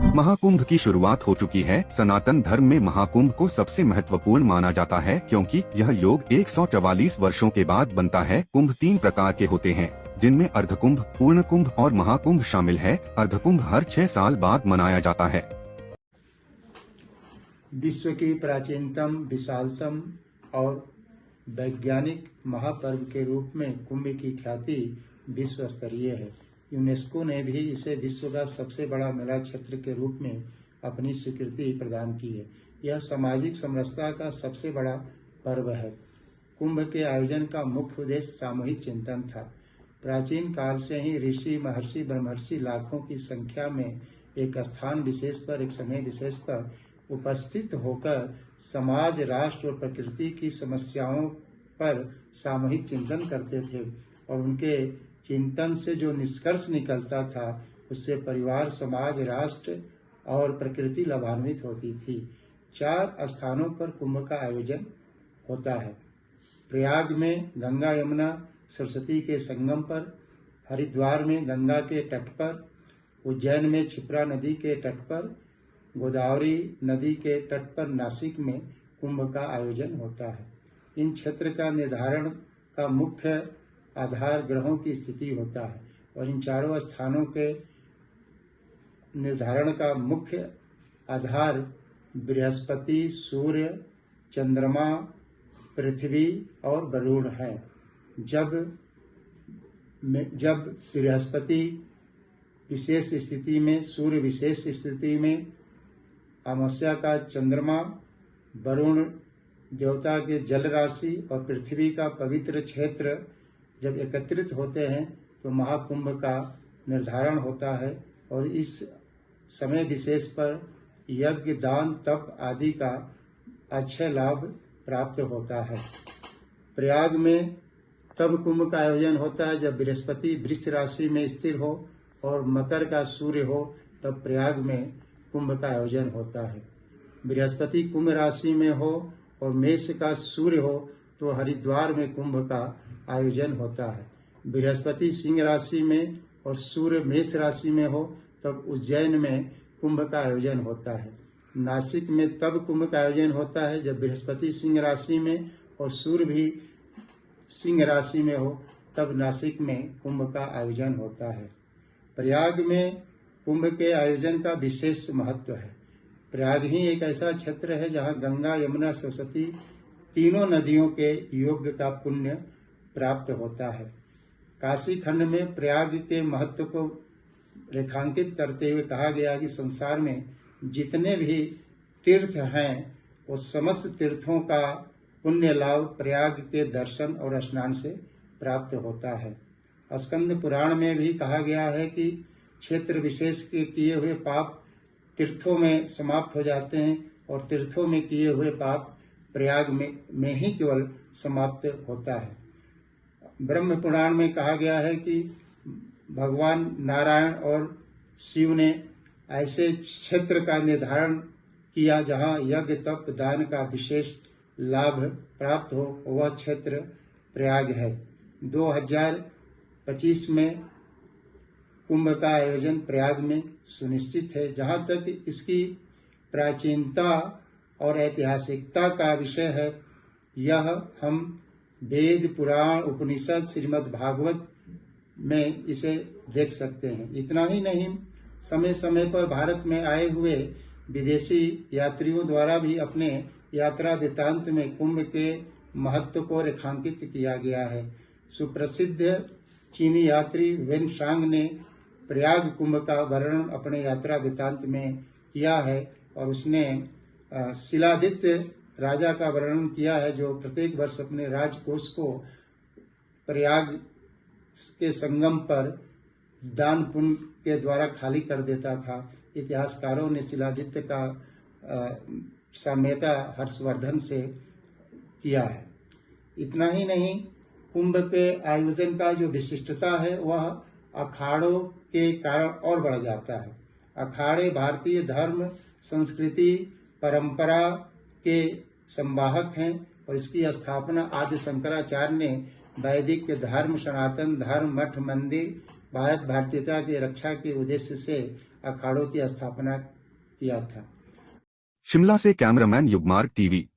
महाकुंभ की शुरुआत हो चुकी है। सनातन धर्म में महाकुंभ को सबसे महत्वपूर्ण माना जाता है क्योंकि यह योग 144 वर्षों के बाद बनता है। कुंभ 3 प्रकार के होते हैं, जिनमें अर्धकुंभ, पूर्ण कुंभ और महाकुंभ शामिल है। अर्धकुंभ हर 6 साल बाद मनाया जाता है। विश्व की प्राचीनतम, विशालतम और वैज्ञानिक महापर्व के रूप में कुंभ की ख्याति विश्व स्तरीय है। यूनेस्को ने भी इसे विश्व का सबसे बड़ा मेला क्षेत्र के रूप में अपनी स्वीकृति प्रदान की है। यह सामाजिक समरसता का सबसे बड़ा पर्व है। कुंभ के आयोजन का मुख्य उद्देश्य सामूहिक चिंतन था। प्राचीन काल से ही ऋषि, महर्षि, ब्रह्मर्षि लाखों की संख्या में एक स्थान विशेष पर, एक समय विशेष पर उपस्थित होकर समाज, राष्ट्र और प्रकृति की समस्याओं पर सामूहिक चिंतन करते थे और उनके चिंतन से जो निष्कर्ष निकलता था उससे परिवार, समाज, राष्ट्र और प्रकृति लाभान्वित होती थी। 4 स्थानों पर कुंभ का आयोजन होता है। प्रयाग में गंगा यमुना सरस्वती के संगम पर, हरिद्वार में गंगा के तट पर, उज्जैन में क्षिप्रा नदी के तट पर, गोदावरी नदी के तट पर नासिक में कुंभ का आयोजन होता है। इन क्षेत्र का निर्धारण का मुख्य आधार ग्रहों की स्थिति होता है और इन चारों स्थानों के निर्धारण का मुख्य आधार बृहस्पति, सूर्य, चंद्रमा, पृथ्वी और वरुण है। जब बृहस्पति विशेष स्थिति में, सूर्य विशेष स्थिति में, अमावस्या का चंद्रमा, वरुण देवता के जल राशि और पृथ्वी का पवित्र क्षेत्र जब एकत्रित होते हैं तो महाकुंभ का निर्धारण होता है और इस समय विशेष पर यज्ञ, दान, तप आदि का अक्षय लाभ प्राप्त होता है। प्रयाग में तब कुंभ का आयोजन होता है जब बृहस्पति वृष राशि में स्थिर हो और मकर का सूर्य हो, तब प्रयाग में कुंभ का आयोजन होता है। बृहस्पति कुंभ राशि में हो और मेष का सूर्य हो तो हरिद्वार में कुंभ का आयोजन होता है। बृहस्पति सिंह राशि में और सूर्य मेष राशि में हो तब उज्जैन में कुंभ का आयोजन होता है। नासिक में तब कुंभ का आयोजन होता है जब बृहस्पति सिंह राशि में और सूर्य भी सिंह राशि में हो, तब नासिक में कुंभ का आयोजन होता है। प्रयाग में कुंभ के आयोजन का विशेष महत्व है। प्रयाग ही एक ऐसा क्षेत्र है जहाँ गंगा, यमुना, सरस्वती तीनों नदियों के योग का पुण्य प्राप्त होता है। काशी खंड में प्रयाग के महत्व को रेखांकित करते हुए कहा गया कि संसार में जितने भी तीर्थ हैं वो समस्त तीर्थों का पुण्य लाभ प्रयाग के दर्शन और स्नान से प्राप्त होता है। स्कंद पुराण में भी कहा गया है कि क्षेत्र विशेष के किए हुए पाप तीर्थों में समाप्त हो जाते हैं और तीर्थों में किए हुए पाप प्रयाग में ही केवल समाप्त होता है। ब्रह्म पुराण में कहा गया है कि भगवान नारायण और शिव ने ऐसे क्षेत्र का निर्धारण किया जहाँ यज्ञ, तप, दान का विशेष लाभ प्राप्त हो, वह क्षेत्र प्रयाग है। 2025 में कुंभ का आयोजन प्रयाग में सुनिश्चित है। जहाँ तक इसकी प्राचीनता और ऐतिहासिकता का विषय है, यह हम वेद, पुराण, उपनिषद, श्रीमद् भागवत में इसे देख सकते हैं। इतना ही नहीं, समय समय पर भारत में आए हुए विदेशी यात्रियों द्वारा भी अपने यात्रा वृत्तांत में कुंभ के महत्व को रेखांकित किया गया है। सुप्रसिद्ध चीनी यात्री वेन सांग ने प्रयाग कुंभ का वर्णन अपने यात्रा वृत्तांत में किया है और उसने शिलादित्य राजा का वर्णन किया है जो प्रत्येक वर्ष अपने राजकोष को प्रयाग के संगम पर दान पुण्य के द्वारा खाली कर देता था। इतिहासकारों ने शिलादित्य का साम्यता हर्षवर्धन से किया है। इतना ही नहीं, कुंभ के आयोजन का जो विशिष्टता है वह अखाड़ों के कारण और बढ़ जाता है। अखाड़े भारतीय धर्म, संस्कृति, परंपरा के संवाहक हैं और इसकी स्थापना आदि शंकराचार्य ने वैदिक धर्म, सनातन धर्म, मठ, मंदिर, भारतीयता की रक्षा के उद्देश्य से अखाड़ों की स्थापना किया था। शिमला से कैमरामैन युगमार्ग टीवी।